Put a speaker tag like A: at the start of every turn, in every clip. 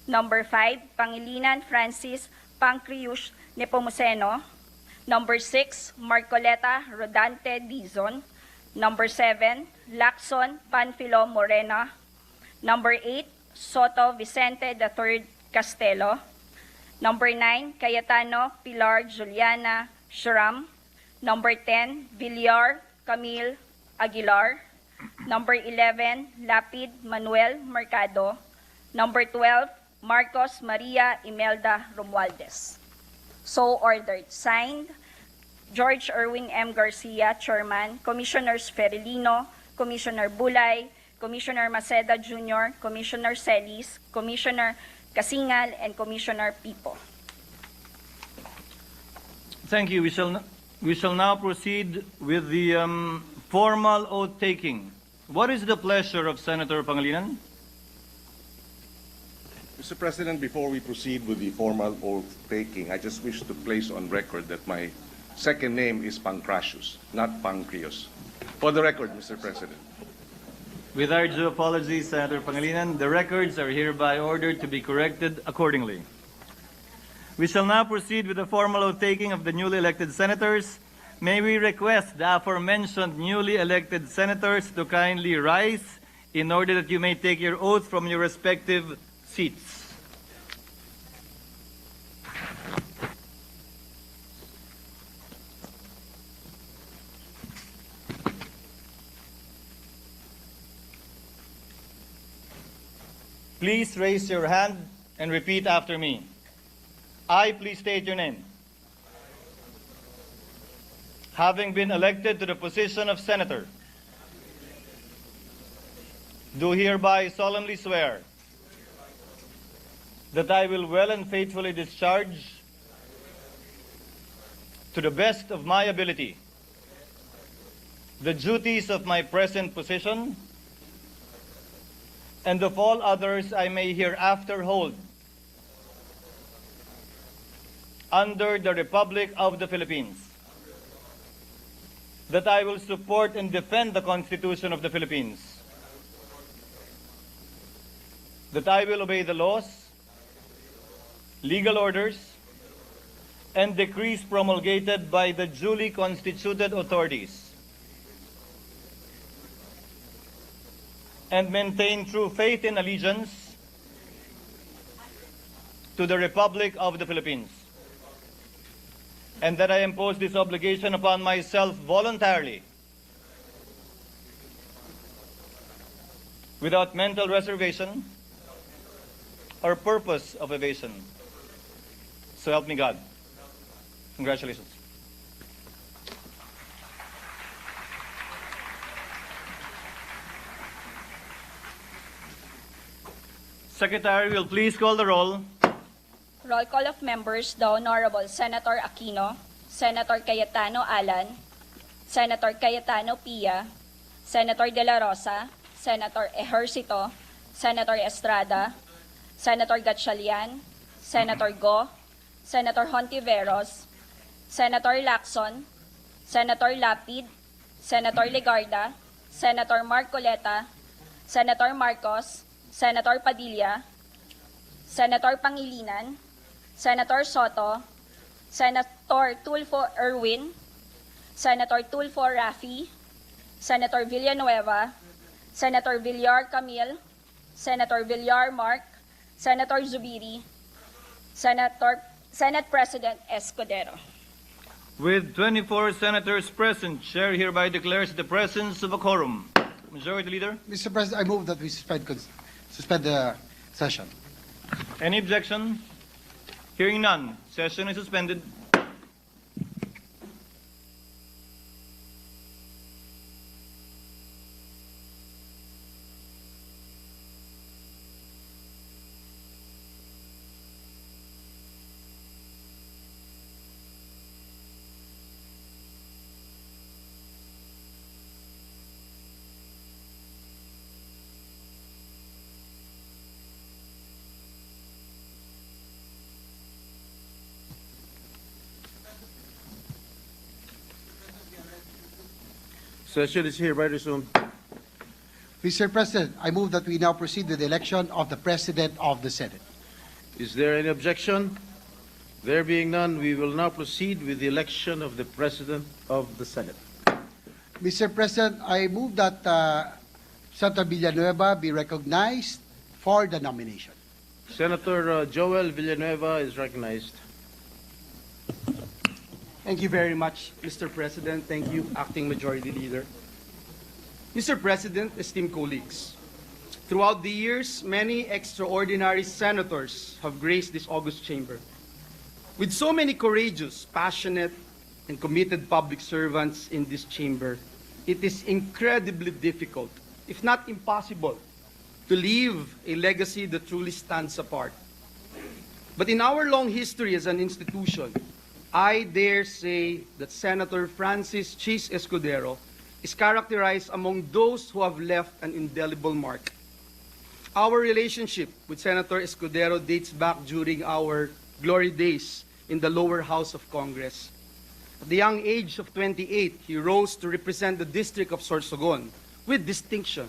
A: Number 5, Pangilinan Francis Pancreus Nepomuceno. Number 6, Marcoleta Rodante Dizon. Number 7, Lacson Panfilo Morena. Number 8, Soto Vicente III Castelo. Number 9, Cayetano Pilar Juliana Shram. Number 10, Villar Camille Aguilar. Number 11, Lapid Manuel Mercado. Number 12, Marcos Maria Imelda Romualdez. So ordered. Signed, George Erwin M. Garcia, Chairman, Commissioners Ferilino, Commissioner Bulay, Commissioner Maceda Jr., Commissioner Celis, Commissioner Kasingal, and Commissioner Pipo.
B: Thank you. We shall now proceed with the formal oath taking. What is the pleasure of Senator Pangilinan?
C: Mr. President, before we proceed with the formal oath taking, I just wish to place on record that my second name is Pancratius, not Pancreus. For the record, Mr. President.
B: With our due apologies, Senator Pangilinan, the records are hereby ordered to be corrected accordingly. We shall now proceed with the formal oath taking of the newly elected senators. May we request the aforementioned newly elected senators to kindly rise in order that you may take your oath from your respective seats. Please raise your hand and repeat after me. I, please state your name. Having been elected to the position of senator, do hereby solemnly swear that I will well and faithfully discharge, to the best of my ability, the duties of my present position and of all others I may hereafter hold under the Republic of the Philippines, that I will support and defend the Constitution of the Philippines, that I will obey the laws, legal orders, and decrees promulgated by the duly constituted authorities, and maintain true faith and allegiance to the Republic of the Philippines, and that I impose this obligation upon myself voluntarily, without mental reservation or purpose of evasion. So help me God. Congratulations. Secretary will please call the roll.
A: Roll call of members: the Honorable Senator Aquino, Senator Cayetano Alan, Senator Cayetano Pia, Senator De La Rosa, Senator Ejercito, Senator Estrada, Senator Gatchalian, Senator Go, Senator Hontiveros, Senator Lacson, Senator Lapid, Senator Legarda, Senator Marcoleta, Senator Marcos, Senator Padilla, Senator Pangilinan, Senator Soto, Senator Tulfo Erwin, Senator Tulfo Rafi, Senator Villanueva, Senator Villar Camille, Senator Villar Mark, Senator Zubiri, Senate President Escudero.
B: With 24 senators present, Chair hereby declares the presence of a quorum. Majority Leader?
D: Mr. President, I move that we suspend the session.
B: Any objection? Hearing none, session is suspended.
E: Session is hereby resumed.
D: Mr. President, I move that we now proceed with the election of the President of the Senate.
E: Is there any objection? There being none, we will now proceed with the election of the President of the Senate.
D: Mr. President, I move that Senator Villanueva be recognized for the nomination.
E: Senator Joel Villanueva is recognized.
F: Thank you very much, Mr. President. Thank you, Acting Majority Leader. Mr. President, esteemed colleagues, throughout the years, many extraordinary senators have graced this august chamber. With so many courageous, passionate, and committed public servants in this chamber, it is incredibly difficult, if not impossible, to leave a legacy that truly stands apart. But in our long history as an institution, I dare say that Senator Francis CHIZ Escudero is characterized among those who have left an indelible mark. Our relationship with Senator Escudero dates back during our glory days in the lower house of Congress. At the young age of 28, he rose to represent the District of Sorsogon with distinction,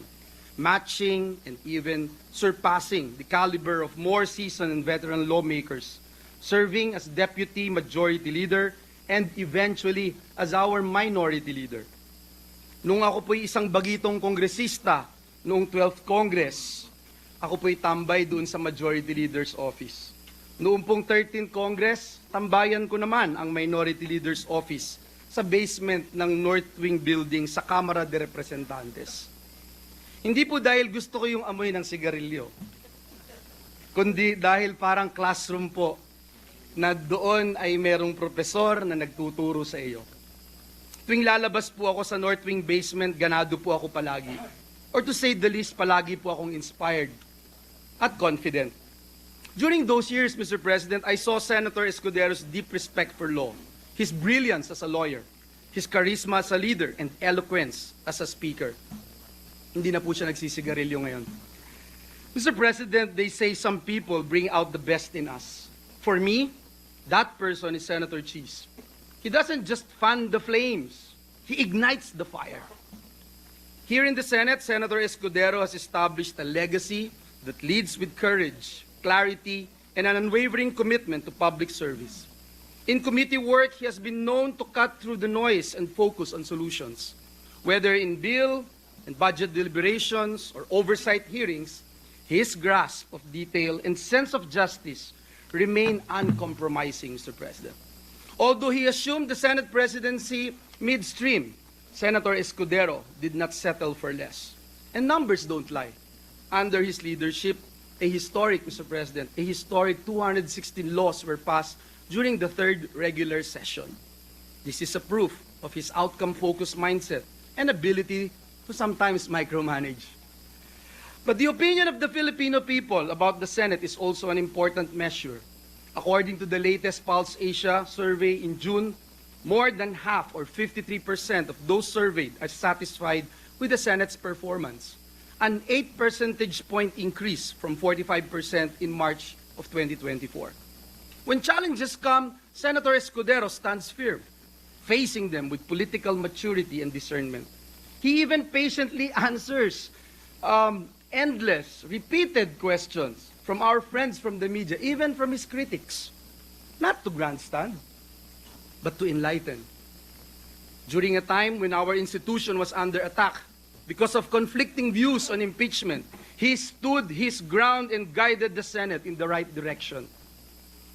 F: matching and even surpassing the caliber of more seasoned and veteran lawmakers, serving as Deputy Majority Leader and eventually as our Minority Leader. Nung ako po'y isang bagitong kongresista noong 12th Congress, ako po'y tambay doon sa Majority Leader's Office. Noong pong 13th Congress, tambayan ko naman ang Minority Leader's Office sa basement ng North Wing Building sa Kamara de Representantes. Hindi po dahil gusto ko yung amoy ng sigarilyo, kundi dahil parang classroom po na doon ay merong profesor na nagtuturo sa iyo. Tuwing lalabas po ako sa North Wing basement, ganado po ako palagi. Or to say the least, palagi po akong inspired at confident. During those years, Mr. President, I saw Senator Escudero's deep respect for law, his brilliance as a lawyer, his charisma as a leader, and eloquence as a speaker. Hindi na po siya nagsisigarilyo ngayon. Mr. President, they say some people bring out the best in us. For me, that person is Senator CHIZ. He doesn't just fan the flames, he ignites the fire. Here in the Senate, Senator Escudero has established a legacy that leads with courage, clarity, and an unwavering commitment to public service. In committee work, he has been known to cut through the noise and focus on solutions. Whether in bill and budget deliberations or oversight hearings, his grasp of detail and sense of justice remain uncompromising, Mr. President. Although he assumed the Senate presidency midstream, Senator Escudero did not settle for less. And numbers don't lie. Under his leadership, Mr. President, a historic 216 laws were passed during the third regular session. This is a proof of his outcome-focused mindset and ability to sometimes micromanage. But the opinion of the Filipino people about the Senate is also an important measure. According to the latest Pulse Asia survey in June, more than half or 53% of those surveyed are satisfied with the Senate's performance, an 8 percentage point increase from 45% in March of 2024. When challenges come, Senator Escudero stands firm, facing them with political maturity and discernment. He even patiently answers endless, repeated questions from our friends from the media, even from his critics, not to grandstand, but to enlighten. During a time when our institution was under attack because of conflicting views on impeachment, he stood his ground and guided the Senate in the right direction.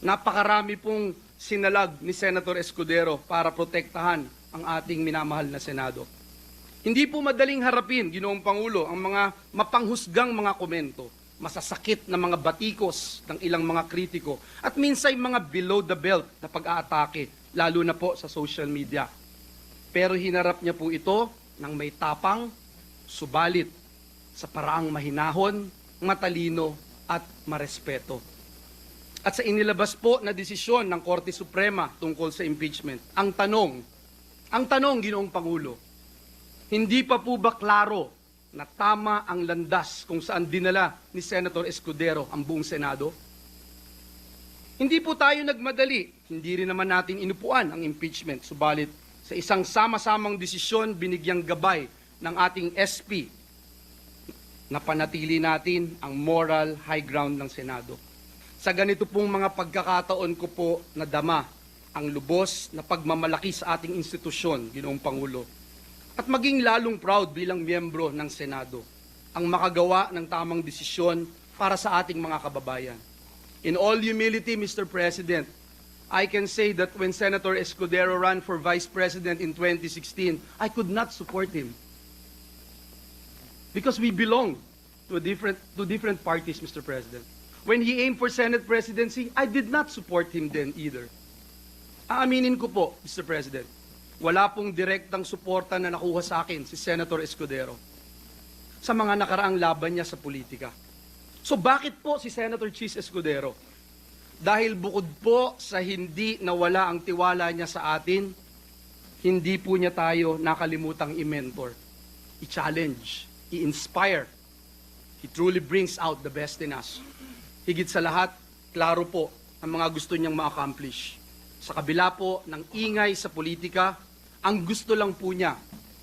F: Napakarami pong sinalag ni Senator Escudero para protektahan ang ating minamahal na Senado. Hindi po madaling harapin, Ginoong Pangulo, ang mga mapanghusgang mga komento, masasakit na mga batikos ng ilang mga kritiko, at minsay mga below the belt na pag-aatake, lalo na po sa social media. Pero hinarap niya po ito ng may tapang, subalit sa paraang mahinahon, matalino at marespeto. At sa inilabas po na desisyon ng Korte Suprema tungkol sa impeachment, ang tanong, Ginoong Pangulo, hindi pa po ba klaro na tama ang landas kung saan dinala ni Senator Escudero ang buong Senado? Hindi po tayo nagmadali, hindi rin naman natin inupuan ang impeachment, subalit sa isang sama-samang desisyon binigyang gabay ng ating SP na panatili natin ang moral high ground ng Senado. Sa ganito pong mga pagkakataon ko po nadama ang lubos na pagmamalaki sa ating institusyon, Ginoong Pangulo, at maging lalong proud bilang miyembro ng Senado ang makagawa ng tamang desisyon para sa ating mga kababayan. In all humility, Mr. President, I can say that when Senator Escudero ran for Vice President in 2016, I could not support him. Because we belong to different parties, Mr. President. When he aimed for Senate presidency, I did not support him then either. Aaminin ko po, Mr. President, wala pong direktang suporta na nakuha sa akin si Senator Escudero sa mga nakaraang laban niya sa politika. So bakit po si Senator Chiz Escudero? Dahil bukod po sa hindi nawala ang tiwala niya sa atin, hindi po niya tayo nakalimutang i-mentor, i-challenge, i-inspire. He truly brings out the best in us. Higit sa lahat, klaro po ang mga gusto niyang ma-accomplish. Sa kabila po ng ingay sa politika, ang gusto lang po niya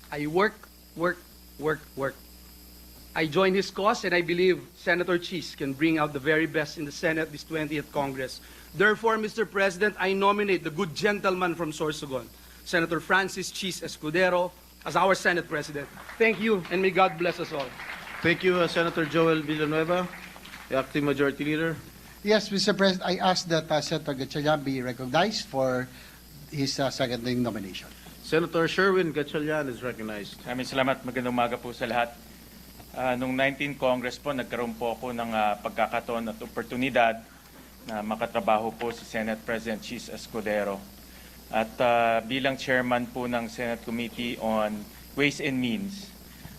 F: ay work, work, work, work. I join his cause and I believe Senator Chiz can bring out the very best in the Senate this 20th Congress. Therefore, Mr. President, I nominate the good gentleman from Sorsogon, Senator Francis Chiz Escudero, as our Senate President. Thank you and may God bless us all.
E: Thank you, Senator Joel Villanueva, the Acting Majority Leader.
D: Yes, Mr. President, I ask that Senator Gatchalian be recognized for his seconding nomination.
E: Senator Sherwin Gatchalian is recognized.
B: Maraming salamat. Magandang umaga po sa lahat. Noong 19 Congress po, nagkaroon po ako ng pagkakataon at oportunidad na makatrabaho po si Senate President Chiz Escudero. At bilang chairman po ng Senate Committee on Ways and Means,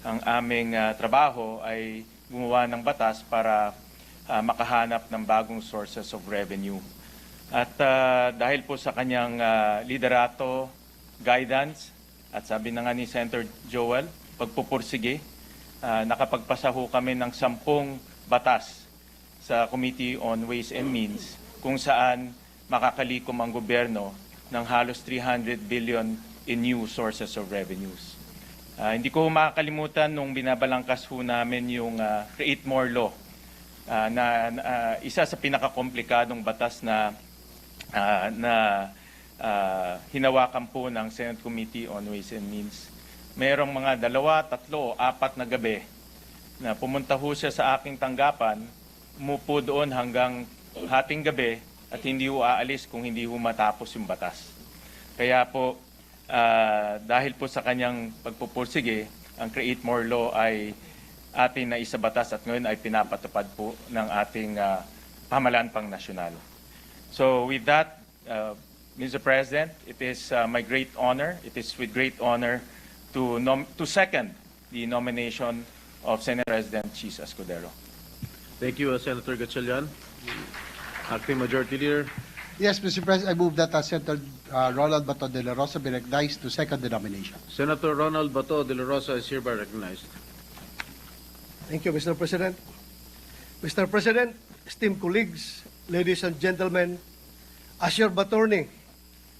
B: ang aming trabaho ay gumawa ng batas para makahanap ng bagong sources of revenue. At dahil po sa kanyang liderato, guidance, at sabi na nga ni Senator Joel, pagpupursige, nakapagpasa ho kami ng 10 batas sa Committee on Ways and Means kung saan makakalikom ang gobyerno ng halos 300 billion in new sources of revenues. Hindi ko makakalimutan nung binabalangkas ho namin yung Create More Law na isa sa pinakakomplikadong batas na hinawakan po ng Senate Committee on Ways and Means. Mayroong mga 2, 3, 4 na gabi na pumunta ho siya sa aking tanggapan, umupo doon hanggang hating gabi at hindi ho aalis kung hindi ho matapos yung batas. Kaya po, dahil po sa kanyang pagpupursige, ang Create More Law ay atin na isabatas at ngayon ay pinapatupad po ng ating pamahalaan pang nasyonal. So with that, Mr. President, it is my great honor, it is with great honor to second the nomination of Senate President Chiz Escudero.
E: Thank you, Senator Gatchalian. Acting Majority Leader.
D: Yes, Mr. President, I move that Senator Ronald Bato de la Rosa be recognized to second the nomination.
E: Senator Ronald Bato de la Rosa is hereby recognized.
G: Thank you, Mr. President. Mr. President, esteemed colleagues, ladies and gentlemen, as your attorney,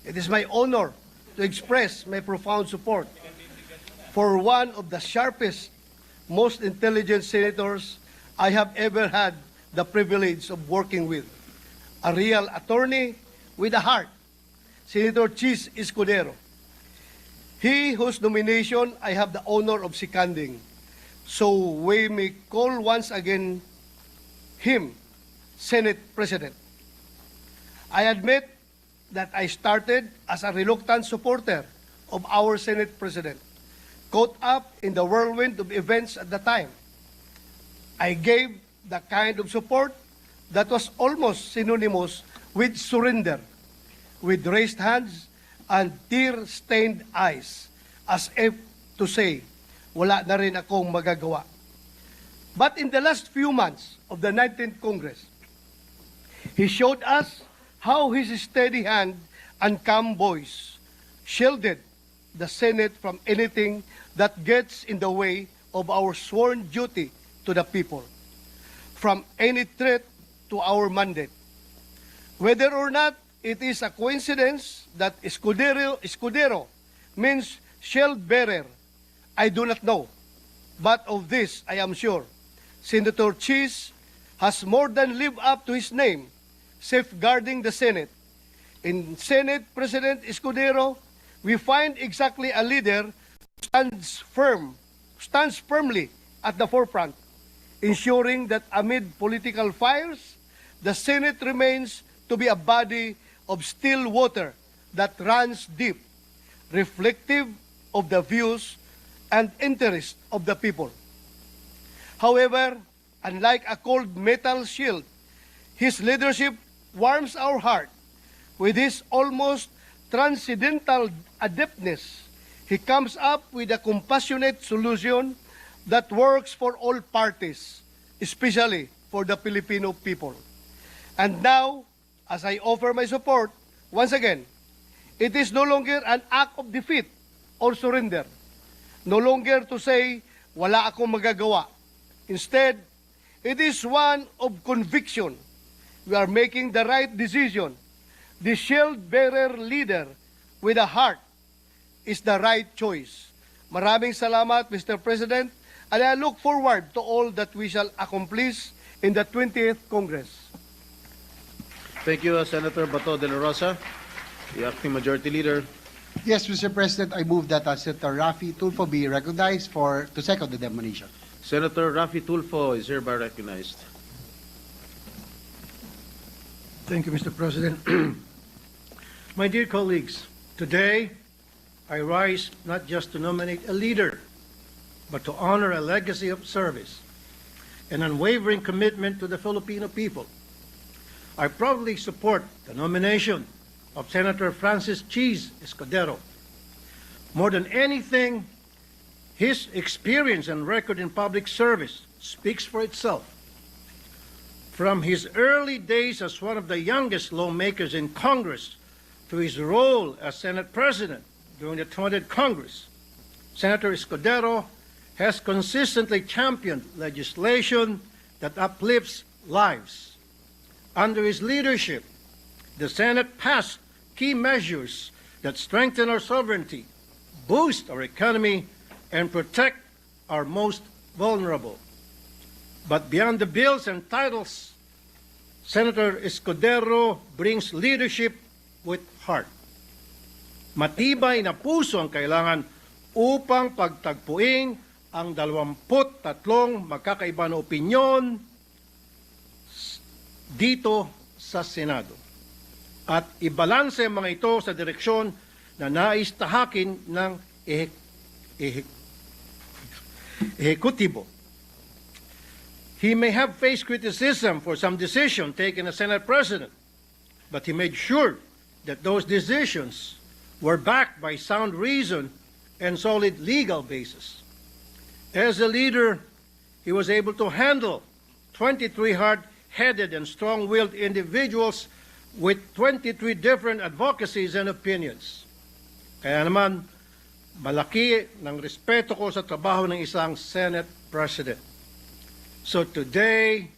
G: it is my honor to express my profound support for one of the sharpest, most intelligent senators I have ever had the privilege of working with. A real attorney with a heart, Senator Chiz Escudero. He whose nomination I have the honor of seconding. So we may call once again him Senate President. I admit that I started as a reluctant supporter of our Senate President, caught up in the whirlwind of events at the time. I gave the kind of support that was almost synonymous with surrender, with raised hands and tear-stained eyes, as if to say, wala na rin akong magagawa. But in the last few months of the 19th Congress, he showed us how his steady hand and calm voice shielded the Senate from anything that gets in the way of our sworn duty to the people, from any threat to our mandate. Whether or not it is a coincidence that Escudero means shield bearer, I do not know. But of this, I am sure, Senator Chiz has more than lived up to his name safeguarding the Senate. In Senate President Escudero, we find exactly a leader who stands firmly at the forefront, ensuring that amid political fires, the Senate remains to be a body of still water that runs deep, reflective of the views and interests of the people. However, unlike a cold metal shield, his leadership warms our heart. With his almost transcendental adeptness, he comes up with a compassionate solution that works for all parties, especially for the Filipino people. And now, as I offer my support, once again, it is no longer an act of defeat or surrender. No longer to say, wala akong magagawa. Instead, it is one of conviction. We are making the right decision. The shield-bearer leader with a heart is the right choice. Maraming salamat, Mr. President, and I look forward to all that we shall accomplish in the 20th Congress.
E: Thank you, Senator Bato de la Rosa, the acting majority leader.
D: Yes, Mr. President, I move that Senator Raffy Tulfo be recognized to second the nomination.
E: Senator Raffy Tulfo is hereby recognized.
G: Thank you, Mr. President. My dear colleagues, today I rise not just to nominate a leader, but to honor a legacy of service, an unwavering commitment to the Filipino people. I proudly support the nomination of Senator Francis CHIZ Escudero. More than anything, his experience and record in public service speaks for itself. From his early days as one of the youngest lawmakers in Congress to his role as Senate President during the 20th Congress, Senator Escudero has consistently championed legislation that uplifts lives. Under his leadership, the Senate passed key measures that strengthen our sovereignty, boost our economy, and protect our most vulnerable. But beyond the bills and titles, Senator Escudero brings leadership with heart. Matibay na puso ang kailangan upang pagtagpuin ang 23 magkakaiba na opinyon dito sa Senado. At ibalanse ang mga ito sa direksyon na nais tahakin ng ehekutibo. He may have faced criticism for some decision taken as Senate President, but he made sure that those decisions were backed by sound reason and solid legal basis. As a leader, he was able to handle 23 hard-headed and strong-willed individuals with 23 different advocacies and opinions. Kaya naman, malaki ng respeto ko sa trabaho ng isang Senate President. So today,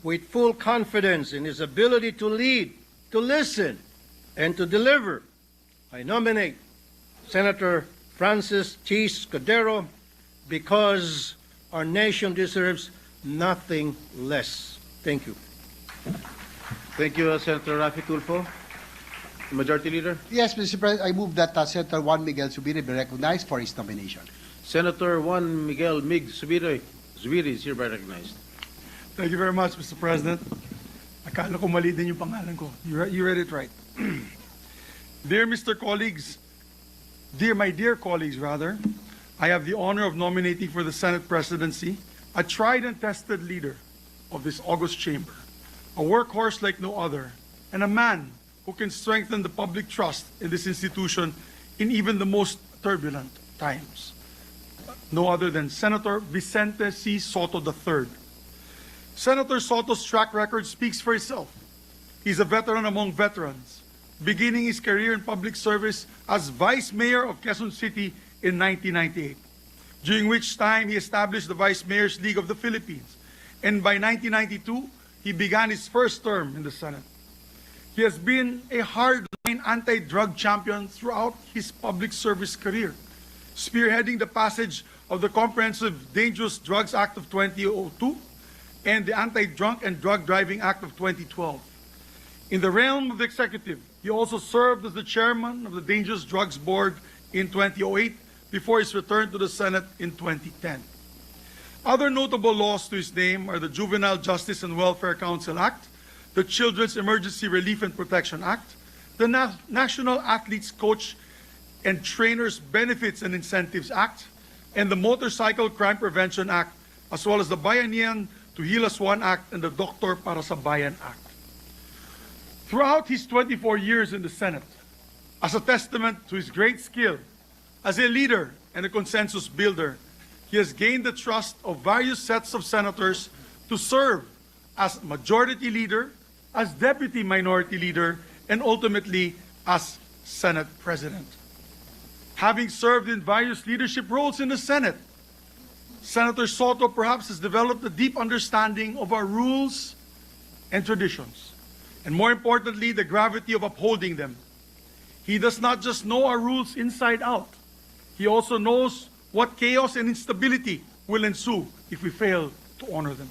G: with full confidence in his ability to lead, to listen, and to deliver, I nominate Senator Francis CHIZ Escudero because our nation deserves nothing less. Thank you.
E: Thank you, Senator Raffy Tulfo. Majority Leader.
D: Yes, Mr. President, I move that Senator Juan Miguel Zubiri be recognized for his nomination.
E: Senator Juan Miguel Mig Zubiri is hereby recognized.
H: Thank you very much, Mr. President. Akala ko mali din yung pangalan ko. You read it right. Dear my dear colleagues, I have the honor of nominating for the Senate presidency a tried and tested leader of this august chamber, a workhorse like no other, and a man who can strengthen the public trust in this institution in even the most turbulent times. No other than Senator Vicente C. Soto III. Senator Soto's track record speaks for itself. He's a veteran among veterans, beginning his career in public service as Vice Mayor of Quezon City in 1998, during which time he established the Vice Mayor's League of the Philippines, and by 1992, he began his first term in the Senate. He has been a hardline anti-drug champion throughout his public service career, spearheading the passage of the Comprehensive Dangerous Drugs Act of 2002 and the Anti-Drunk and Drug Driving Act of 2012. In the realm of the executive, he also served as the chairman of the Dangerous Drugs Board in 2008 before his return to the Senate in 2010. Other notable laws to his name are the Juvenile Justice and Welfare Council Act, the Children's Emergency Relief and Protection Act, the National Athletes Coach and Trainers Benefits and Incentives Act, and the Motorcycle Crime Prevention Act, as well as the Bayanihan to Heal as One Act and the Doktor para sa Bayan Act. Throughout his 24 years in the Senate, as a testament to his great skill as a leader and a consensus builder, he has gained the trust of various sets of senators to serve as majority leader, as deputy minority leader, and ultimately as Senate President. Having served in various leadership roles in the Senate, Senator Soto perhaps has developed a deep understanding of our rules and traditions, and more importantly, the gravity of upholding them. He does not just know our rules inside out, he also knows what chaos and instability will ensue if we fail to honor them.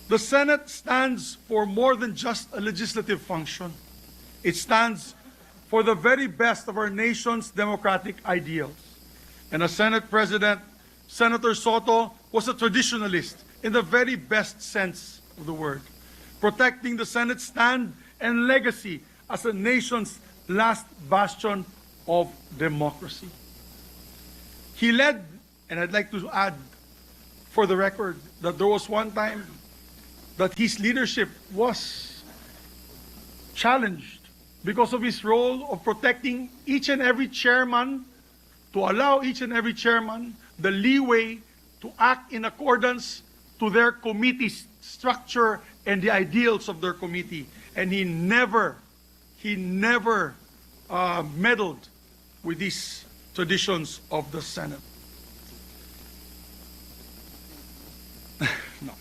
H: The Senate stands for more than just a legislative function. It stands for the very best of our nation's democratic ideals. And as Senate President, Senator Soto was a traditionalist in the very best sense of the word, protecting the Senate's stand and legacy as a nation's last bastion of democracy. He led, and I'd like to add for the record that there was one time that his leadership was challenged because of his role of protecting each and every chairman, to allow each and every chairman the leeway to act in accordance to their committee's structure and the ideals of their committee. And he never meddled with these traditions of the Senate. No.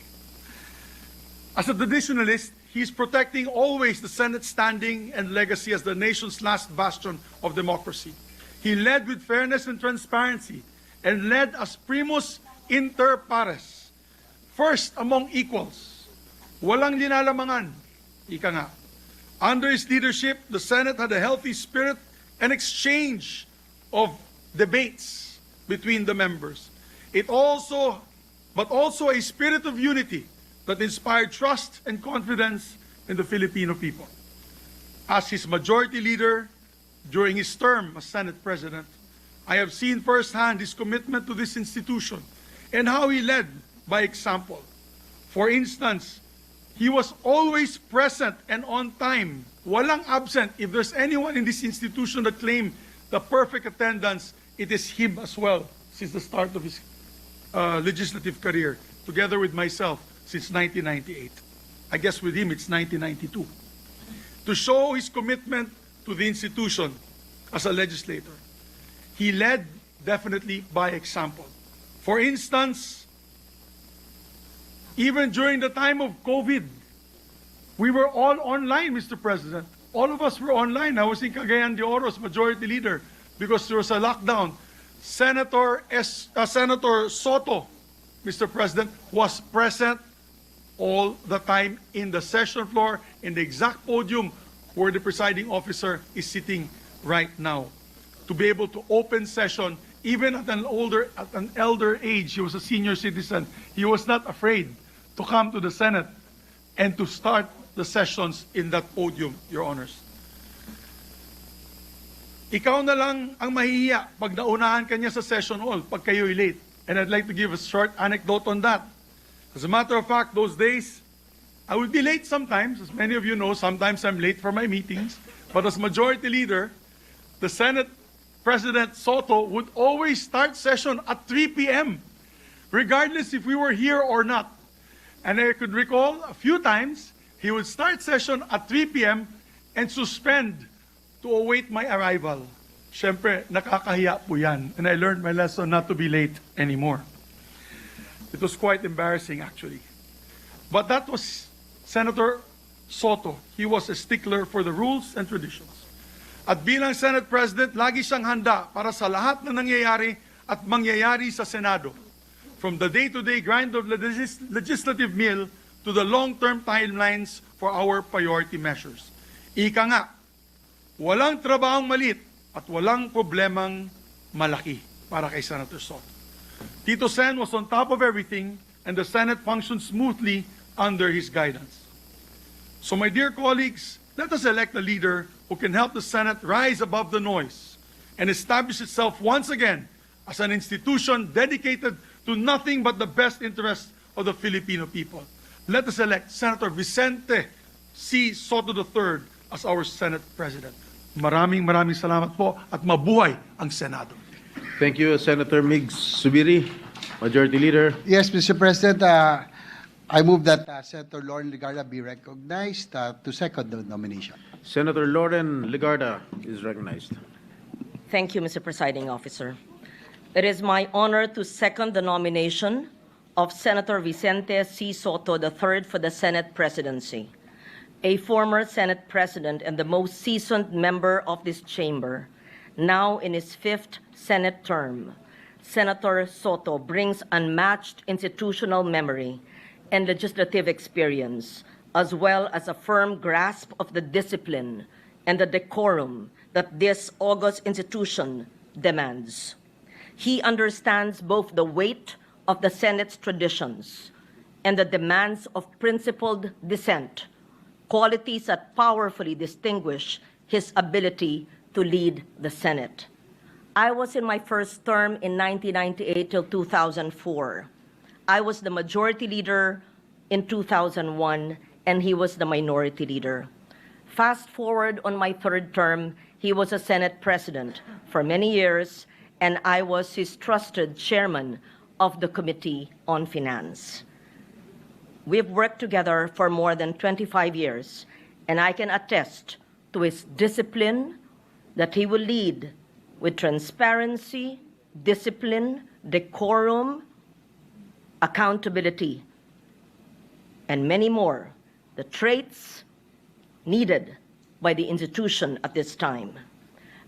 H: As a traditionalist, he is protecting always the Senate's standing and legacy as the nation's last bastion of democracy. He led with fairness and transparency, and led as primus inter pares, first among equals. Walang linalamangan, ika nga. Under his leadership, the Senate had a healthy spirit and exchange of debates between the members. But also a spirit of unity that inspired trust and confidence in the Filipino people. As his majority leader during his term as Senate President, I have seen firsthand his commitment to this institution and how he led by example. For instance, he was always present and on time, walang absent. If there's anyone in this institution that claimed the perfect attendance, it is him as well, since the start of his legislative career, together with myself since 1998. I guess with him it's 1992. To show his commitment to the institution as a legislator, he led definitely by example. For instance, even during the time of COVID, we were all online, Mr. President. All of us were online. I was in Cagayan de Oro as majority leader because there was a lockdown. Senator Soto, Mr. President, was present all the time in the session floor, in the exact podium where the presiding officer is sitting right now, to be able to open session. Even at an elder age, he was a senior citizen. He was not afraid to come to the Senate and to start the sessions in that podium, Your Honors. Ikaw na lang ang mahihiya pag naunahan ka niya sa session hall pag kayo'y late. And I'd like to give a short anecdote on that. As a matter of fact, those days, I would be late sometimes. As many of you know, sometimes I'm late for my meetings. But as majority leader, the Senate President Soto would always start session at 3 p.m., regardless if we were here or not. And I could recall a few times, he would start session at 3 p.m. and suspend to await my arrival. Siyempre, nakakahiya po yan. And I learned my lesson not to be late anymore. It was quite embarrassing, actually. But that was Senator Soto. He was a stickler for the rules and traditions. At bilang Senate President, lagi siyang handa para sa lahat na nangyayari at mangyayari sa Senado. From the day-to-day grind of legislative meal to the long-term timelines for our priority measures. Ika nga, walang trabahong maliit at walang problemang malaki para kay Senator Soto. Tito Sen was on top of everything and the Senate functioned smoothly under his guidance. So my dear colleagues, let us elect a leader who can help the Senate rise above the noise and establish itself once again as an institution dedicated to nothing but the best interests of the Filipino people. Let us elect Senator Vicente C. Soto III as our Senate President. Maraming salamat po at mabuhay ang Senado.
E: Thank you, Senator Migs Subiri, Majority Leader.
D: Yes, Mr. President, I move that Senator Lauren Legarda be recognized to second the nomination.
E: Senator Lauren Legarda is recognized.
I: Thank you, Mr. Presiding Officer. It is my honor to second the nomination of Senator Vicente C. Soto III for the Senate presidency. A former Senate President and the most seasoned member of this chamber, now in his 5th Senate term, Senator Soto brings unmatched institutional memory and legislative experience, as well as a firm grasp of the discipline and the decorum that this august institution demands. He understands both the weight of the Senate's traditions and the demands of principled dissent, qualities that powerfully distinguish his ability to lead the Senate. I was in my first term in 1998 till 2004. I was the majority leader in 2001, and he was the minority leader. Fast forward on my 3rd term, he was a Senate president for many years, and I was his trusted chairman of the Committee on Finance. We've worked together for more than 25 years, and I can attest to his discipline that he will lead with transparency, discipline, decorum, accountability, and many more, the traits needed by the institution at this time.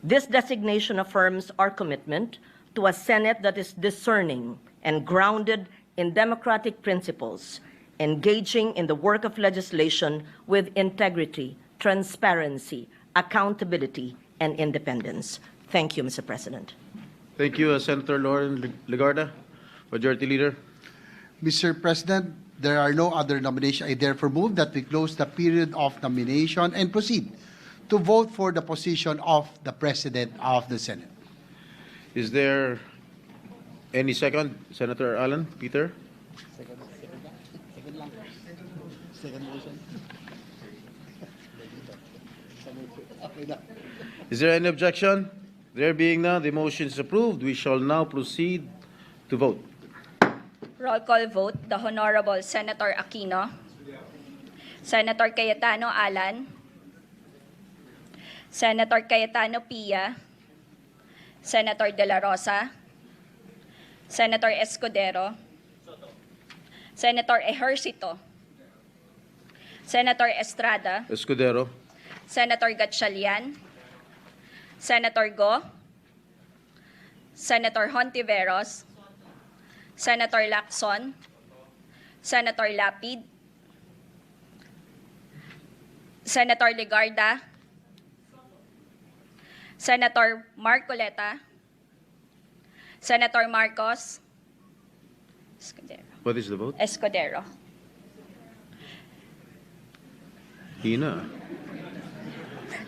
I: This designation affirms our commitment to a Senate that is discerning and grounded in democratic principles, engaging in the work of legislation with integrity, transparency, accountability, and independence. Thank you, Mr. President.
E: Thank you, Senator Lauren Legarda, Majority Leader.
D: Mr. President, there are no other nominations. I therefore move that we close the period of nomination and proceed to vote for the position of the President of the Senate.
E: Is there any second? Senator Alan Peter? Is there any objection? There being none, the motion is approved. We shall now proceed to vote.
A: Roll call vote, the Honorable Senator Aquino, Senator Cayetano Alan, Senator Cayetano Pia, Senator De La Rosa, Senator Escudero, Senator Ejercito, Senator Estrada,
E: Escudero.
A: Senator Gatchalian, Senator Go, Senator Hontiveros, Senator Lacson, Senator Lapid, Senator Legarda, Senator Marcoleta, Senator Marcos, Escudero.
E: What is the vote?
A: Escudero.
E: Hina.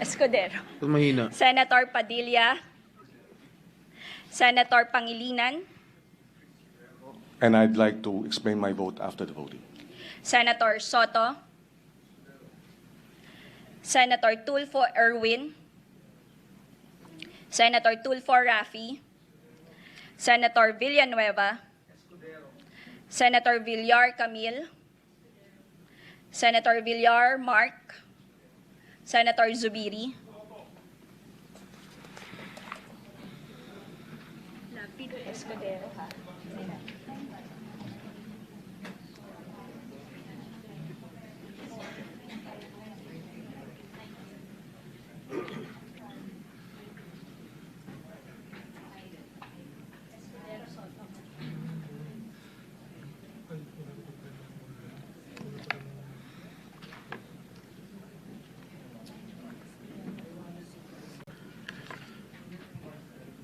A: Escudero.
E: Ba't mahina?
A: Senator Padilla, Senator Pangilinan,
C: And I'd like to explain my vote after the voting.
A: Senator Soto, Senator Tulfo Erwin, Senator Tulfo Rafi, Senator Villanueva, Senator Villar Camille, Senator Villar Mark, Senator Zubiri, Escudero, ha?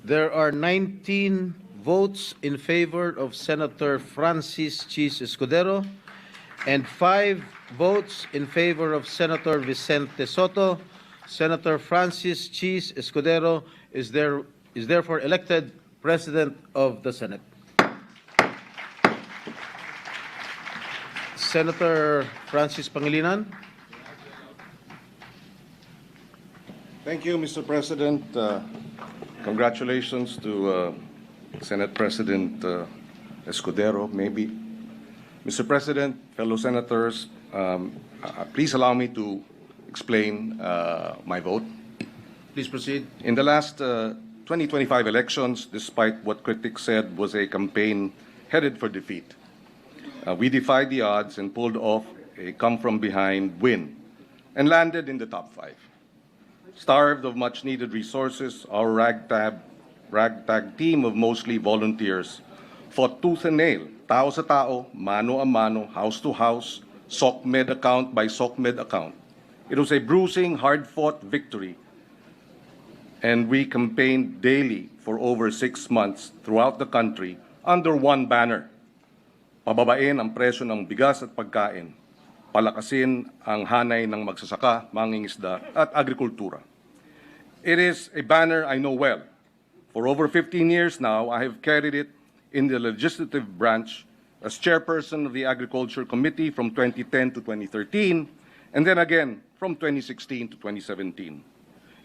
E: There are 19 votes in favor of Senator Francis Chiz Escudero and 5 votes in favor of Senator Vicente Sotto. Senator Francis Chiz Escudero is therefore elected President of the Senate. Senator Francis Pangilinan.
C: Thank you, Mr. President. Congratulations to Senate President Escudero, maybe. Mr. President, fellow senators, please allow me to explain my vote.
E: Please proceed.
C: In the last 2025 elections, despite what critics said was a campaign headed for defeat, we defied the odds and pulled off a come-from-behind win and landed in the top 5. Starved of much-needed resources, our ragtag team of mostly volunteers fought tooth and nail, tao sa tao, mano a mano, house to house, SOCMED account by SOCMED account. It was a bruising, hard-fought victory, and we campaigned daily for over 6 months throughout the country under one banner. Pababain ang presyo ng bigas at pagkain, palakasin ang hanay ng magsasaka, mangingisda at agrikultura. It is a banner I know well. For over 15 years now, I have carried it in the legislative branch as chairperson of the Agriculture Committee from 2010 to 2013, and then again from 2016 to 2017.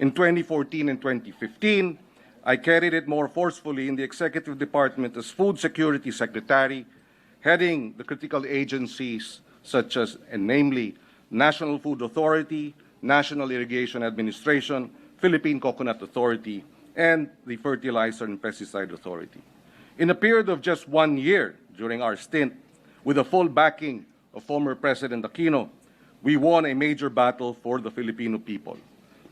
C: In 2014 and 2015, I carried it more forcefully in the Executive Department as Food Security Secretary, heading the critical agencies such as, and namely, National Food Authority, National Irrigation Administration, Philippine Coconut Authority, and the Fertilizer and Pesticide Authority. In a period of just 1 year during our stint, with the full backing of former President Aquino, we won a major battle for the Filipino people.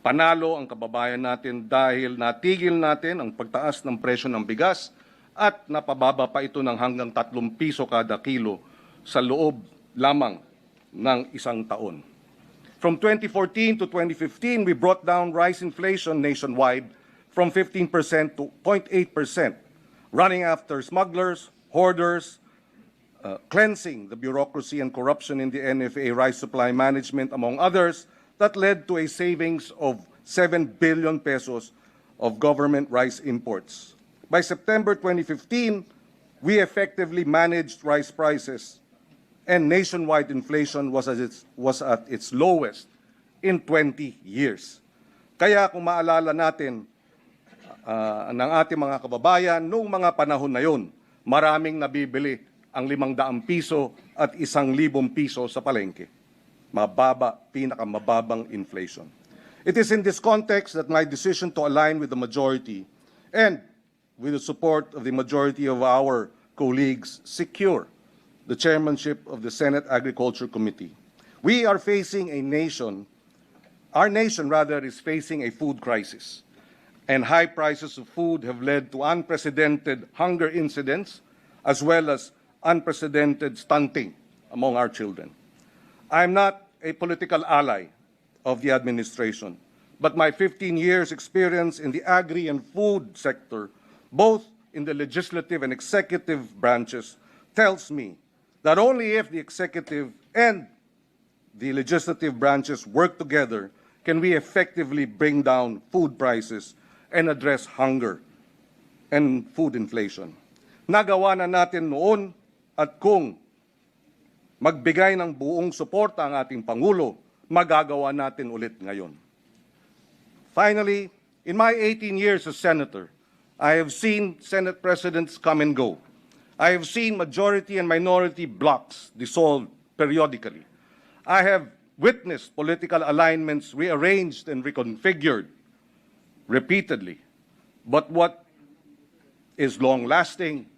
C: Panalo ang kababayan natin dahil natigil natin ang pagtaas ng presyo ng bigas at napababa pa ito ng hanggang 3 piso kada kilo sa loob lamang ng 1 taon. From 2014 to 2015, we brought down rice inflation nationwide from 15% to 0.8%, running after smugglers, hoarders, cleansing the bureaucracy and corruption in the NFA rice supply management, among others, that led to a savings of 7 billion pesos of government rice imports. By September 2015, we effectively managed rice prices, and nationwide inflation was at its lowest in 20 years. Kaya kung maalala natin ng ating mga kababayan, noong mga panahon na yun, maraming nabibili ang 500 piso at 1,000 piso sa palengke. Mababa, pinakamababang inflation. It is in this context that my decision to align with the majority and with the support of the majority of our colleagues secure the chairmanship of the Senate Agriculture Committee. We are facing our nation is facing a food crisis, and high prices of food have led to unprecedented hunger incidents as well as unprecedented stunting among our children. I'm not a political ally of the administration, but my 15 years experience in the agri and food sector, both in the legislative and executive branches, tells me that only if the executive and the legislative branches work together can we effectively bring down food prices and address hunger and food inflation. Nagawa na natin noon, at kung magbigay ng buong suporta ang ating Pangulo, magagawa natin ulit ngayon. Finally, in my 18 years as senator, I have seen Senate presidents come and go. I have seen majority and minority blocs dissolved periodically. I have witnessed political alignments rearranged and reconfigured repeatedly. But what is long-lasting,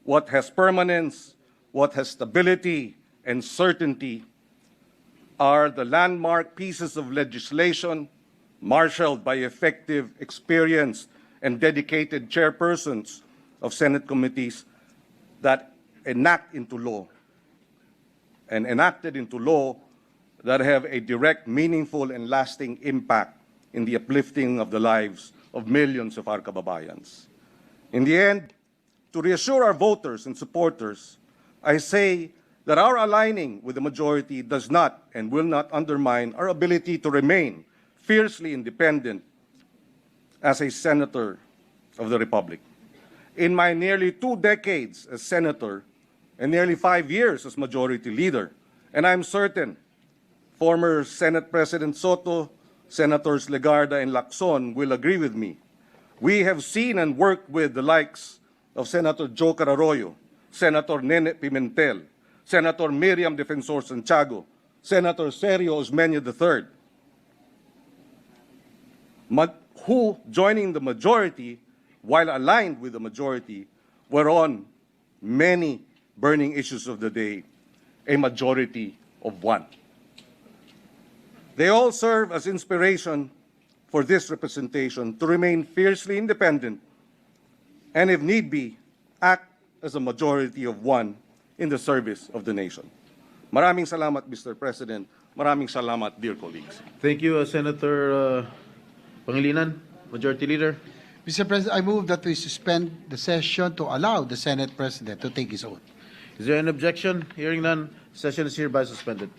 C: what has permanence, what has stability and certainty are the landmark pieces of legislation marshaled by effective, experienced, and dedicated chairpersons of Senate committees that enact into law and enacted into law that have a direct, meaningful, and lasting impact in the uplifting of the lives of millions of our kababayans. In the end, to reassure our voters and supporters, I say that our aligning with the majority does not and will not undermine our ability to remain fiercely independent as a senator of the Republic. In my nearly 2 decades as senator and nearly 5 years as majority leader, and I'm certain former Senate President Soto, Senators Legarda and Lacson will agree with me, we have seen and worked with the likes of Senator Joker Arroyo, Senator Nene Pimentel, Senator Miriam Defensor Santiago, Senator Sergio Osmeña III, who, joining the majority, while aligned with the majority, were on many burning issues of the day, a majority of one. They all serve as inspiration for this representation to remain fiercely independent and, if need be, act as a majority of one in the service of the nation. Maraming salamat, Mr. President. Maraming salamat, dear colleagues.
E: Thank you, Senator Pangilinan, Majority Leader.
D: Mr. President, I move that we suspend the session to allow the Senate President to take his oath.
E: Is there an objection? Hearing none, session is hereby suspended.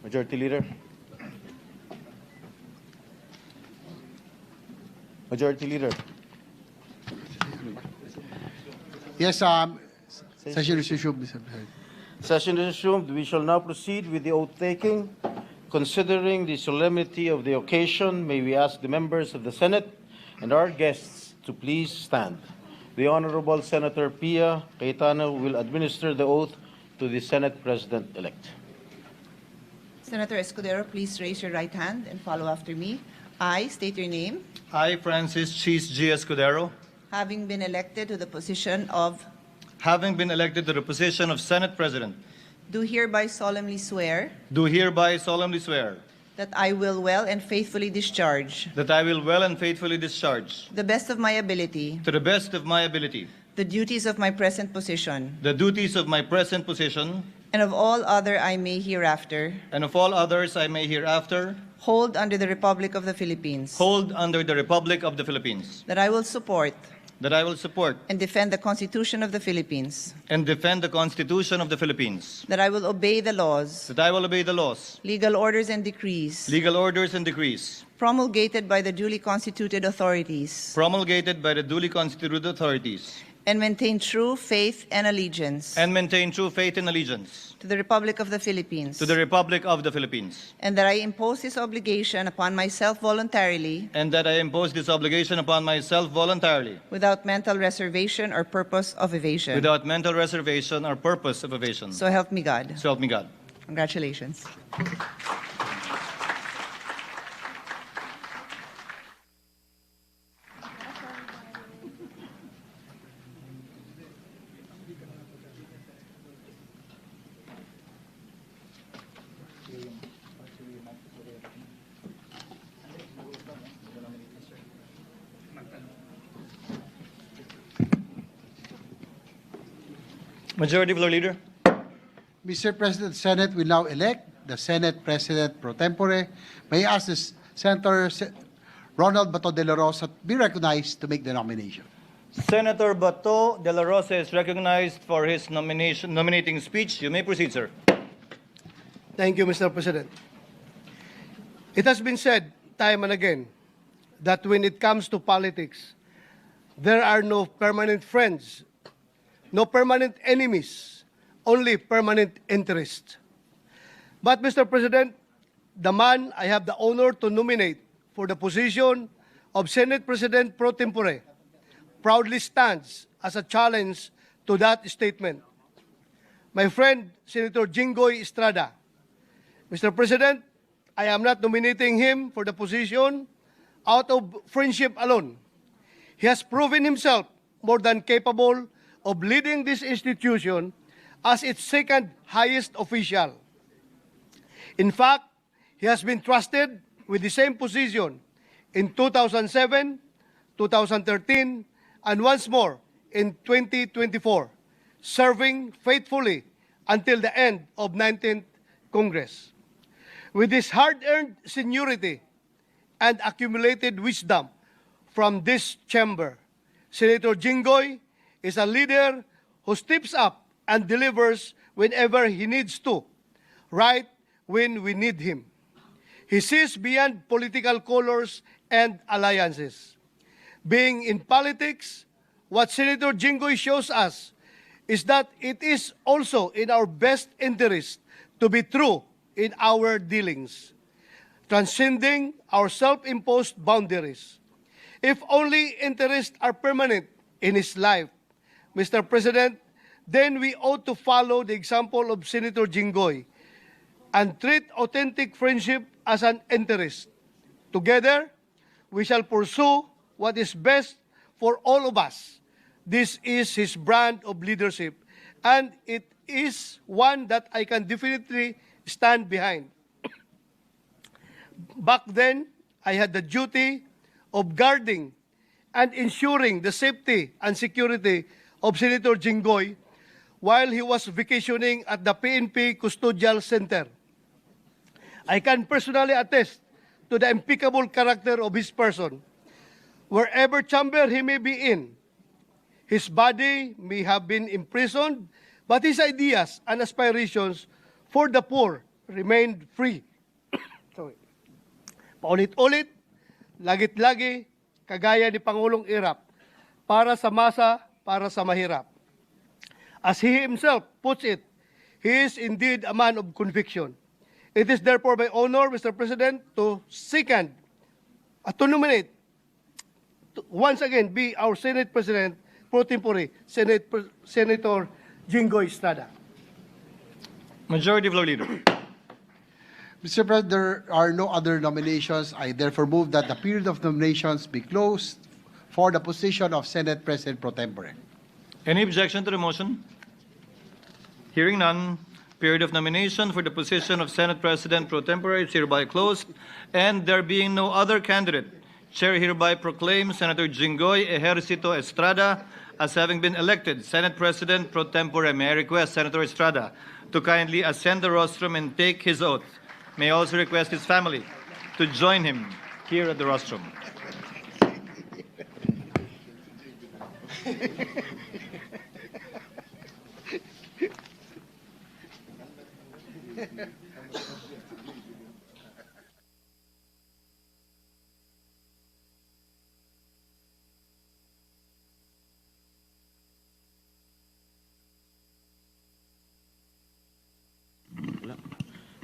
E: Majority Leader. Majority Leader.
D: Yes, session is resumed, Mr. President.
E: Session is resumed. We shall now proceed with the oath taking. Considering the solemnity of the occasion, may we ask the members of the Senate and our guests to please stand. The Honorable Senator Pia Cayetano will administer the oath to the Senate President-elect.
J: Senator Escudero, please raise your right hand and follow after me. I state your name.
B: I, Francis CHIZ Escudero,
J: Having been elected to the position of,
B: having been elected to the position of Senate President,
J: do hereby solemnly swear
B: do hereby solemnly swear
J: that I will well and faithfully discharge,
B: that I will well and faithfully discharge,
J: to the best of my ability,
B: to the best of my ability,
J: the duties of my present position,
B: the duties of my present position,
J: and of all other I may hereafter
B: and of all others I may hereafter
J: hold under the Republic of the Philippines,
B: hold under the Republic of the Philippines,
J: that I will support
B: that I will support
J: and defend the Constitution of the Philippines,
B: and defend the Constitution of the Philippines,
J: that I will obey the laws,
B: that I will obey the laws,
J: legal orders and decrees
B: legal orders and decrees
J: promulgated by the duly constituted authorities,
B: promulgated by the duly constituted authorities,
J: and maintain true faith and allegiance
B: and maintain true faith and allegiance
J: to the Republic of the Philippines,
B: to the Republic of the Philippines,
J: and that I impose this obligation upon myself voluntarily,
B: and that I impose this obligation upon myself voluntarily,
J: without mental reservation or purpose of evasion.
B: without mental reservation or purpose of evasion.
J: So help me God.
B: So help me God.
J: Congratulations.
B: Majority Floor Leader.
D: Mr. President, the Senate will now elect the Senate President Pro Tempore. May I ask Senator Ronald Bato de la Rosa be recognized to make the nomination.
B: Senator Bato de la Rosa is recognized for his nominating speech. You may proceed, sir.
G: Thank you, Mr. President. It has been said time and again that when it comes to politics, there are no permanent friends, no permanent enemies, only permanent interests. But, Mr. President, the man I have the honor to nominate for the position of Senate President Pro Tempore proudly stands as a challenge to that statement. My friend, Senator Jinggoy Estrada. Mr. President, I am not nominating him for the position out of friendship alone. He has proven himself more than capable of leading this institution as its second highest official. In fact, he has been trusted with the same position in 2007, 2013, and once more in 2024, serving faithfully until the end of 19th Congress. With his hard-earned seniority and accumulated wisdom from this chamber, Senator Jinggoy is a leader who steps up and delivers whenever he needs to, right when we need him. He sees beyond political colors and alliances. Being in politics, what Senator Jinggoy shows us is that it is also in our best interest to be true in our dealings, transcending our self-imposed boundaries. If only interests are permanent in his life, Mr. President, then we ought to follow the example of Senator Jinggoy and treat authentic friendship as an interest. Together, we shall pursue what is best for all of us. This is his brand of leadership, and it is one that I can definitely stand behind. Back then, I had the duty of guarding and ensuring the safety and security of Senator Jinggoy while he was vacationing at the PNP Custodial Center. I can personally attest to the impeccable character of his person. Wherever chamber he may be in, his body may have been imprisoned, but his ideas and aspirations for the poor remained free. Sorry. Paulit-ulit, lagit-lagi, kagaya ni Pangulong Irap, para sa masa, para sa mahirap. As he himself puts it, he is indeed a man of conviction. It is therefore my honor, Mr. President, to nominate, to once again be our Senate President, Pro Tempore, Senator Jinggoy Estrada.
B: Majority Floor Leader.
D: Mr. President, there are no other nominations. I therefore move that the period of nominations be closed for the position of Senate President Pro Tempore.
B: Any objection to the motion? Hearing none, period of nomination for the position of Senate President Pro Tempore is hereby closed, and there being no other candidate, Chair hereby proclaims Senator Jinggoy Ejercito Estrada as having been elected Senate President Pro Tempore. May I request Senator Estrada to kindly ascend the rostrum and take his oath. May I also request his family to join him here at the rostrum.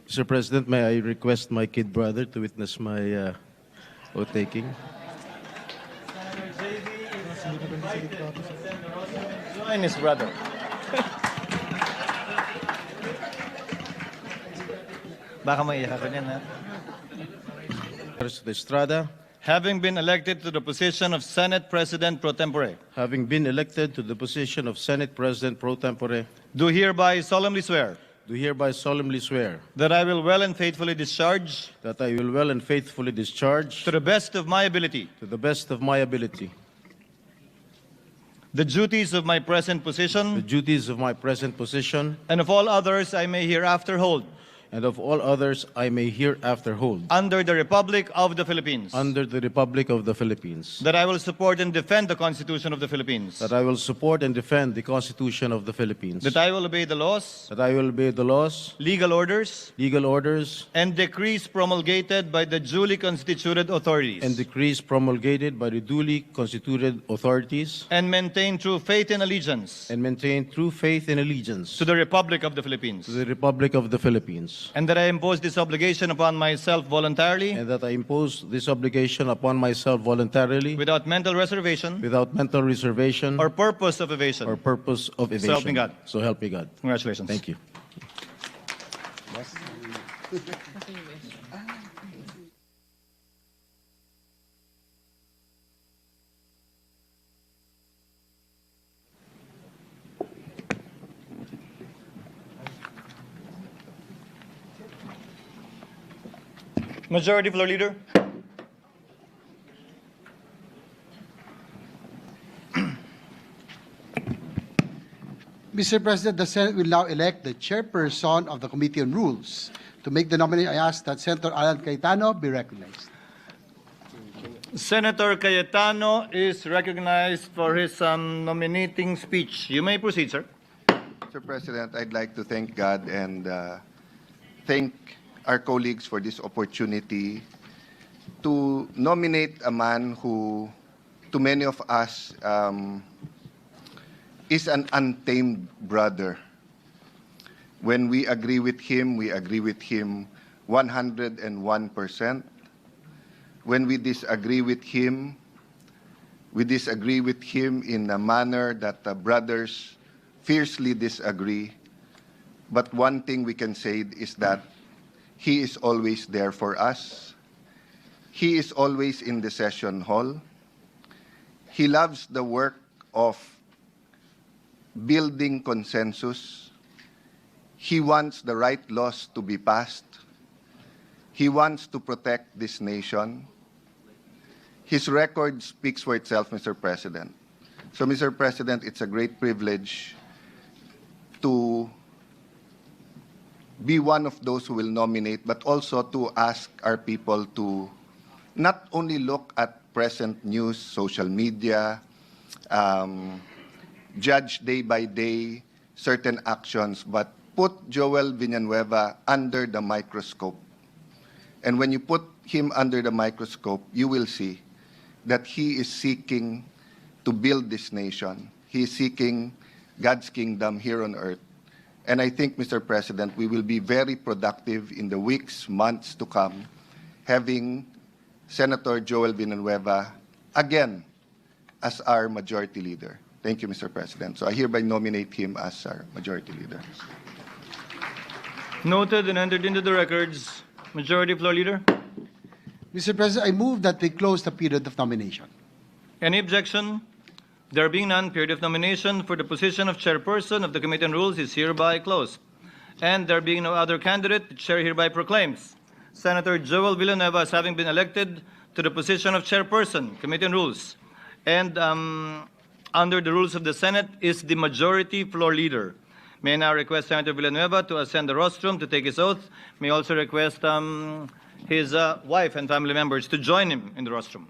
E: Mr. President, may I request my kid brother to witness my oath taking?
B: Join his brother. Baka maiyak ako niyan, ha?
E: Estrada,
B: Having been elected to the position of Senate President Pro Tempore,
E: having been elected to the position of Senate President Pro Tempore,
B: do hereby solemnly swear
E: do hereby solemnly swear
B: that I will well and faithfully discharge,
E: that I will well and faithfully discharge,
B: to the best of my ability,
E: to the best of my ability,
B: the duties of my present
E: the
B: position
E: duties of my present position,
B: and of all others I may hereafter hold
E: and of all others I may hereafter hold,
B: under the Republic of the Philippines.
E: under the Republic of the Philippines,
B: That I will support and defend the Constitution of the Philippines.
E: that I will support and defend the Constitution of the Philippines,
B: That I will obey the laws,
E: that I will obey the laws,
B: legal orders,
E: legal orders,
B: and decrees promulgated by the duly constituted authorities.
E: and decrees promulgated by the duly constituted authorities,
B: And maintain true faith and allegiance
E: and maintain true faith and allegiance
B: to the Republic of the Philippines.
E: to the Republic of the Philippines,
B: And that I impose this obligation upon myself voluntarily,
E: and that I impose this obligation upon myself voluntarily,
B: without mental reservation
E: without mental reservation
B: or purpose of evasion.
E: or purpose of
B: So help me
E: evasion.
B: God.
E: So help me God.
B: Congratulations.
E: Thank you.
B: Majority Floor Leader.
D: Mr. President, the Senate will now elect the chairperson of the Committee on Rules. To make the nomination, I ask that Senator Alan Cayetano be recognized.
B: Senator Cayetano is recognized for his nominating speech. You may proceed, sir.
K: Mr. President, I'd like to thank God and thank our colleagues for this opportunity to nominate a man who, to many of us, is an untamed brother. When we agree with him 101%. When we disagree with him in a manner that brothers fiercely disagree. But one thing we can say is that he is always there for us. He is always in the session hall. He loves the work of building consensus. He wants the right laws to be passed. He wants to protect this nation. His record speaks for itself, Mr. President. So, Mr. President, it's a great privilege to be one of those who will nominate, but also to ask our people to not only look at present news, social media, judge day by day certain actions, but put Joel Villanueva under the microscope. And when you put him under the microscope, you will see that he is seeking to build this nation. He is seeking God's kingdom here on earth. And I think, Mr. President, we will be very productive in the weeks, months to come, having Senator Joel Villanueva again as our majority leader. Thank you, Mr. President. So I hereby nominate him as our majority leader.
B: Noted and entered into the records. Majority Floor Leader.
D: Mr. President, I move that we close the period of nomination.
B: Any objection? There being none, period of nomination for the position of chairperson of the Committee on Rules is hereby closed. And there being no other candidate, the chair hereby proclaims Senator Joel Villanueva as having been elected to the position of chairperson, Committee on Rules. And under the rules of the Senate is the majority floor leader. May I now request Senator Villanueva to ascend the rostrum to take his oath. May also request his wife and family members to join him in the rostrum.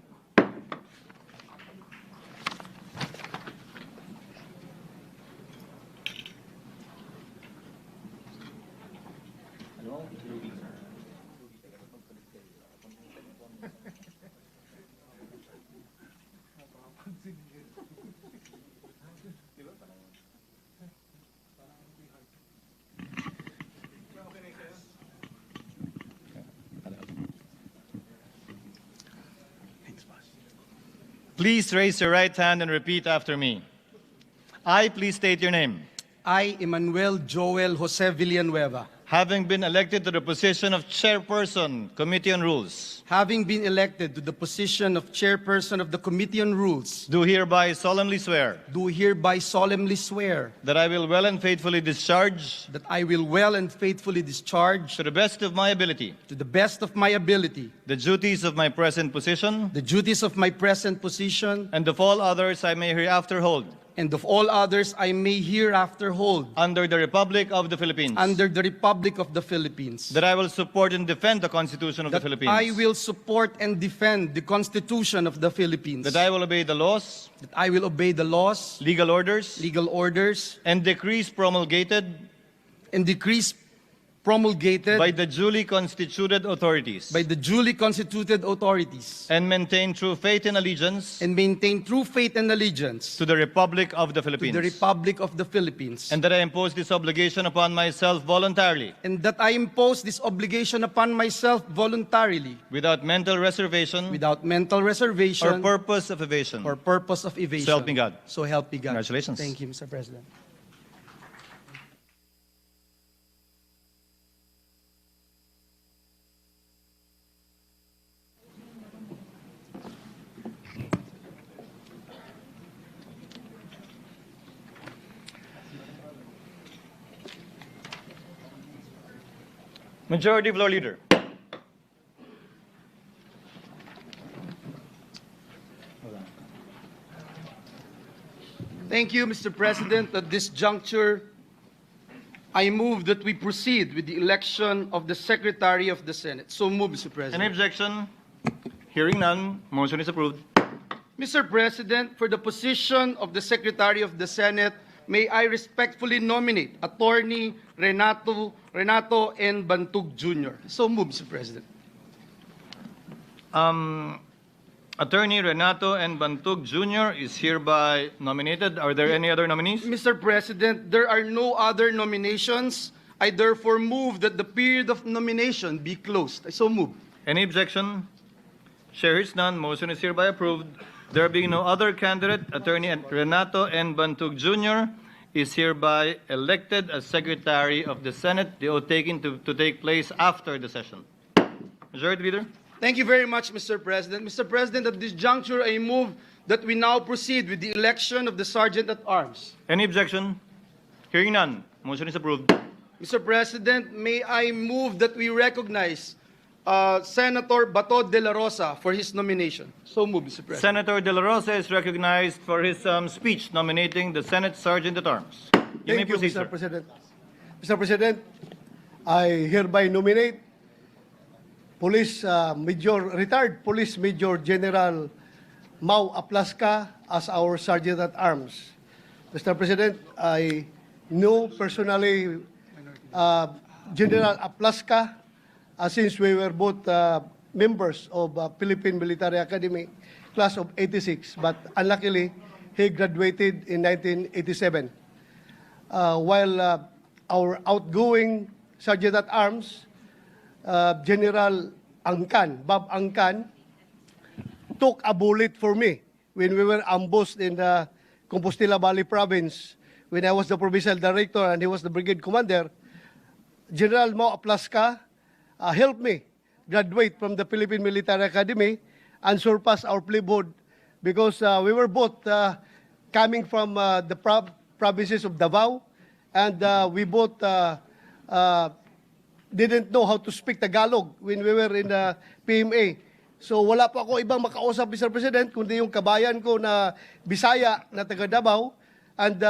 B: Please raise your right hand and repeat after me. I, please state your name.
F: I, Emmanuel Joel Jose Villanueva,
B: Having been elected to the position of chairperson, Committee on Rules,
F: having been elected to the position of chairperson of the Committee on Rules,
B: do hereby solemnly swear
F: do hereby solemnly swear
B: that I will well and faithfully discharge,
F: that I will well and faithfully discharge,
B: to the best of my ability,
F: to the best of my ability,
B: the duties of my present position,
F: the duties of my present position,
B: and of all others I may hereafter hold,
F: and of all others I may hereafter hold,
B: under the Republic of the Philippines.
F: under the Republic of the Philippines.
B: That I will support and defend the Constitution of the
F: That
B: Philippines.
F: I will support and defend the Constitution of the Philippines.
B: That I will obey the laws,
F: That I will obey the laws,
B: legal orders,
F: legal orders,
B: and decrees promulgated
F: and decrees promulgated
B: by the duly constituted authorities,
F: by the duly constituted authorities,
B: and maintain true faith and allegiance
F: and maintain true faith and allegiance
B: to the Republic of the
F: to
B: Philippines.
F: the Republic of the Philippines.
B: And that I impose this obligation upon myself voluntarily,
F: And that I impose this obligation upon myself voluntarily,
B: without mental reservation
F: without mental reservation
B: or purpose of evasion.
F: or purpose of evasion.
B: So help me God.
F: So help me God.
B: Congratulations.
F: Thank you, Mr. President.
B: Majority Floor Leader.
F: Thank you, Mr. President. At this juncture, I move that we proceed with the election of the Secretary of the Senate. So move, Mr. President.
B: Any objection? Hearing none, motion is approved.
F: Mr. President, for the position of the Secretary of the Senate, may I respectfully nominate Attorney Renato N. Bantug Jr. So move, Mr. President.
B: Attorney Renato N. Bantug Jr. is hereby nominated. Are there any other nominees?
F: Mr. President, there are no other nominations. I therefore move that the period of nomination be closed. I so move.
B: Any objection? Chair hears none. Motion is hereby approved. There being no other candidate, Attorney Renato N. Bantug Jr. is hereby elected as Secretary of the Senate. The oath taken to take place after the session. Majority Leader.
F: Thank you very much, Mr. President. Mr. President, at this juncture, I move that we now proceed with the election of the Sergeant at Arms.
B: Any objection? Hearing none. Motion is approved.
F: Mr. President, may I move that we recognize Senator Bato de la Rosa for his nomination. So move, Mr. President.
B: Senator De La Rosa is recognized for his speech nominating the Senate Sergeant at Arms. You may
G: Thank you,
B: proceed,
G: Mr.
B: sir.
G: President. Mr. President, I hereby nominate retired Police Major General Mau Aplaska as our Sergeant at Arms. Mr. President, I know personally General Aplaska since we were both members of Philippine Military Academy, class of 86, but unluckily, he graduated in 1987. While our outgoing Sergeant at Arms, General Angkan, Bob Angkan, took a bullet for me when we were ambushed in the Compostela Valley Province when I was the Provincial Director and he was the Brigade Commander. General Mau Aplaska helped me graduate from the Philippine Military Academy and surpass our plebhood because we were both coming from the provinces of Davao and we both didn't know how to speak Tagalog when we were in the PMA. So wala pa ako ibang makausap, Mr. President, kundi yung kabayan ko na Bisaya na taga Davao, and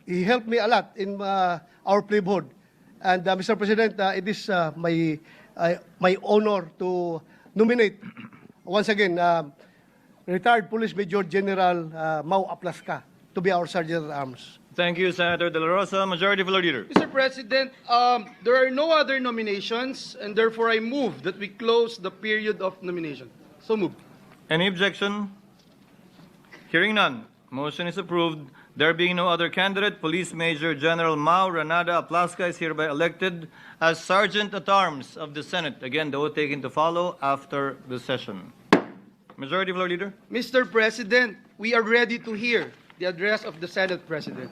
G: he helped me a lot in our plebhood. And Mr. President, it is my honor to nominate once again retired Police Major General Mau Aplaska to be our Sergeant at Arms.
B: Thank you, Senator De La Rosa. Majority Floor Leader.
F: Mr. President, there are no other nominations, and therefore I move that we close the period of nomination. So move.
B: Any objection? Hearing none. Motion is approved. There being no other candidate, Police Major General Mau Renada Aplaska is hereby elected as Sergeant at Arms of the Senate. Again, the oath taken to follow after the session. Majority Floor Leader.
F: Mr. President, we are ready to hear the address of the Senate President.